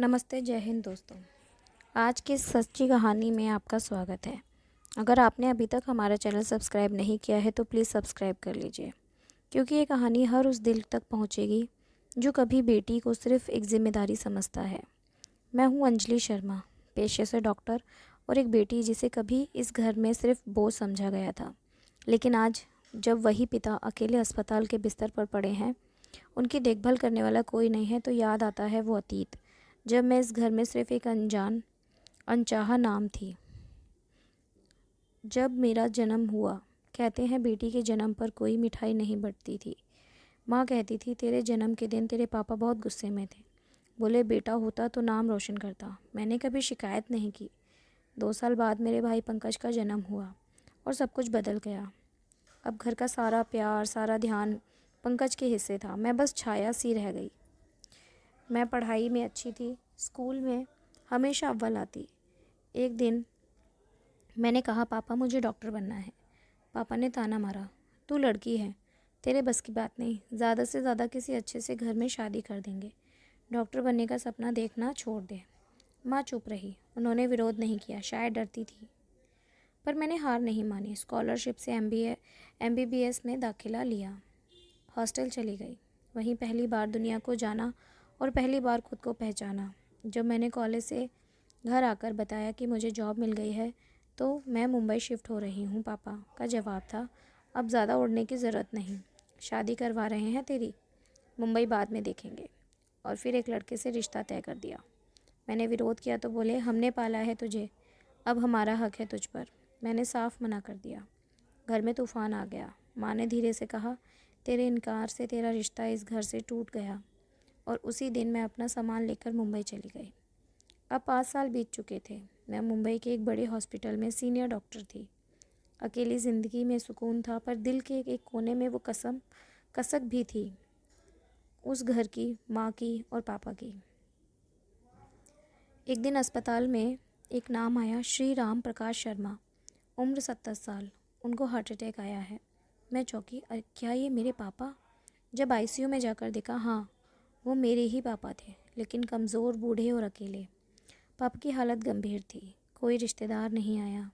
नमस्ते, जय हिंद दोस्तों। आज की इस सच्ची कहानी में आपका स्वागत है। अगर आपने अभी तक हमारा चैनल सब्सक्राइब नहीं किया है तो प्लीज़ सब्सक्राइब कर लीजिए, क्योंकि ये कहानी हर उस दिल तक पहुंचेगी जो कभी बेटी को सिर्फ एक जिम्मेदारी समझता है। मैं हूं अंजलि शर्मा, पेशे से डॉक्टर, और एक बेटी जिसे कभी इस घर में सिर्फ बोझ समझा गया था। लेकिन आज जब वही पिता अकेले अस्पताल के बिस्तर पर पड़े हैं, उनकी देखभाल करने वाला कोई नहीं है, तो याद आता है वो अतीत, जब मैं इस घर में सिर्फ एक अनचाहा नाम थी। जब मेरा जन्म हुआ, कहते हैं बेटी के जन्म पर कोई मिठाई नहीं बंटती थी। माँ कहती थी तेरे जन्म के दिन तेरे पापा बहुत गुस्से में थे, बोले बेटा होता तो नाम रोशन करता। मैंने कभी शिकायत नहीं की। 2 साल बाद मेरे भाई पंकज का जन्म हुआ और सब कुछ बदल गया। अब घर का सारा प्यार, सारा ध्यान पंकज के हिस्से था। मैं बस छाया सी रह गई। मैं पढ़ाई में अच्छी थी, स्कूल में हमेशा अव्वल आती। एक दिन मैंने कहा पापा मुझे डॉक्टर बनना है। पापा ने ताना मारा, तू लड़की है, तेरे बस की बात नहीं, ज़्यादा से ज़्यादा किसी अच्छे से घर में शादी कर देंगे, डॉक्टर बनने का सपना देखना छोड़ दे। माँ चुप रही, उन्होंने विरोध नहीं किया, शायद डरती थी। पर मैंने हार नहीं मानी। स्कॉलरशिप से MBBS में दाखिला लिया। हॉस्टल चली गई, वहीं पहली बार दुनिया को जाना और पहली बार खुद को पहचाना। जब मैंने कॉलेज से घर आकर बताया कि मुझे जॉब मिल गई है तो मैं मुंबई शिफ्ट हो रही हूँ, पापा का जवाब था, अब ज़्यादा उड़ने की ज़रूरत नहीं, शादी करवा रहे हैं तेरी, मुंबई बाद में देखेंगे। और फिर एक लड़के से रिश्ता तय कर दिया। मैंने विरोध किया तो बोले हमने पाला है तुझे, अब हमारा हक है तुझ पर। मैंने साफ मना कर दिया। घर में तूफान आ गया। माँ ने धीरे से कहा, तेरे इनकार से तेरा रिश्ता इस घर से टूट गया। और उसी दिन मैं अपना सामान लेकर मुंबई चली गई। अब 5 साल बीत चुके थे। मैं मुंबई के एक बड़े हॉस्पिटल में सीनियर डॉक्टर थी। अकेली ज़िंदगी में सुकून था, पर दिल के एक कोने में वो कसक भी थी, उस घर की, माँ की और पापा की। एक दिन अस्पताल में एक नाम आया, श्री राम प्रकाश शर्मा, उम्र 70 साल। उनको हार्ट अटैक आया है। मैं चौंकी, क्या ये मेरे पापा? जब ICU में जाकर देखा, हाँ वो मेरे ही पापा थे, लेकिन कमज़ोर, बूढ़े और अकेले। पापा की हालत गंभीर थी। कोई रिश्तेदार नहीं आया।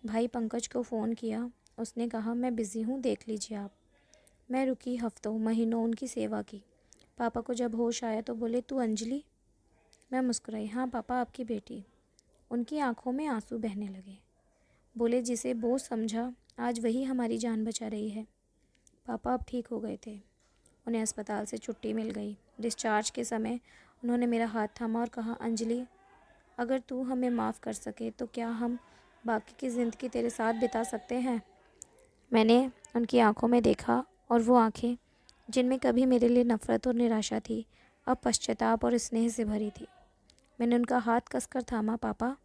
भाई पंकज को फ़ोन किया, उसने कहा मैं बिज़ी हूँ, देख लीजिए आप। मैं रुकी, हफ्तों महीनों उनकी सेवा की। पापा को जब होश आया तो बोले तू अंजलि? मैं मुस्कुराई, हाँ पापा, आपकी बेटी। उनकी आंखों में आंसू बहने लगे। बोले जिसे बोझ समझा आज वही हमारी जान बचा रही है। पापा अब ठीक हो गए थे। उन्हें अस्पताल से छुट्टी मिल गई। डिस्चार्ज के समय उन्होंने मेरा हाथ थामा और कहा, अंजलि अगर तू हमें माफ़ कर सके तो क्या हम बाकी की ज़िंदगी तेरे साथ बिता सकते हैं? मैंने उनकी आंखों में देखा, और वो आंखें जिनमें कभी मेरे लिए नफ़रत और निराशा थी, अब पश्चाताप और स्नेह से भरी थी। मैंने उनका हाथ कसकर थामा। पापा,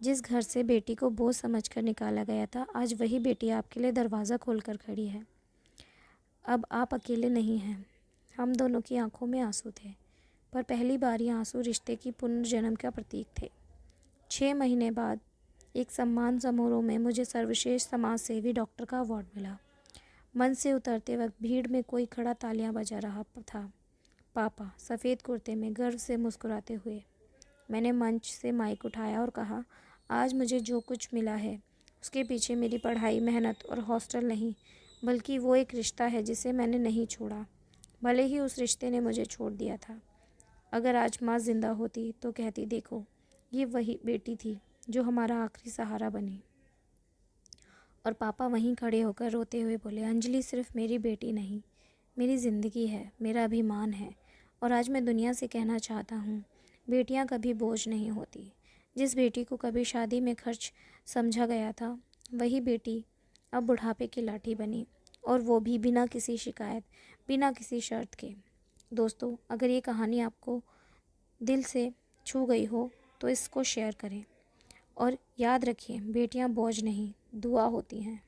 जिस घर से बेटी को बोझ समझकर निकाला गया था, आज वही बेटी आपके लिए दरवाज़ा खोलकर खड़ी है। अब आप अकेले नहीं हैं। हम दोनों की आंखों में आंसू थे, पर पहली बार ये आंसू रिश्ते की पुनर्जन्म का प्रतीक थे। 6 महीने बाद एक सम्मान समारोह में मुझे सर्वश्रेष्ठ समाज सेवी डॉक्टर का अवार्ड मिला। मंच से उतरते वक्त भीड़ में कोई खड़ा तालियां बजा रहा था। पापा सफ़ेद कुर्ते में गर्व से मुस्कुराते हुए। मैंने मंच से माइक उठाया और कहा, आज मुझे जो कुछ मिला है उसके पीछे मेरी पढ़ाई, मेहनत और हॉस्टल नहीं, बल्कि वो एक रिश्ता है जिसे मैंने नहीं छोड़ा, भले ही उस रिश्ते ने मुझे छोड़ दिया था। अगर आज माँ जिंदा होती तो कहती, देखो ये वही बेटी थी जो हमारा आखिरी सहारा बनी। और पापा वहीं खड़े होकर रोते हुए बोले, अंजलि सिर्फ मेरी बेटी नहीं, मेरी ज़िंदगी है, मेरा अभिमान है। और आज मैं दुनिया से कहना चाहता हूँ, बेटियाँ कभी बोझ नहीं होती। जिस बेटी को कभी शादी में खर्च समझा गया था, वही बेटी अब बुढ़ापे की लाठी बनी, और वो भी बिना किसी शिकायत, बिना किसी शर्त के। दोस्तों, अगर ये कहानी आपको दिल से छू गई हो तो इसको शेयर करें, और याद रखिए बेटियां बोझ नहीं, दुआ होती हैं।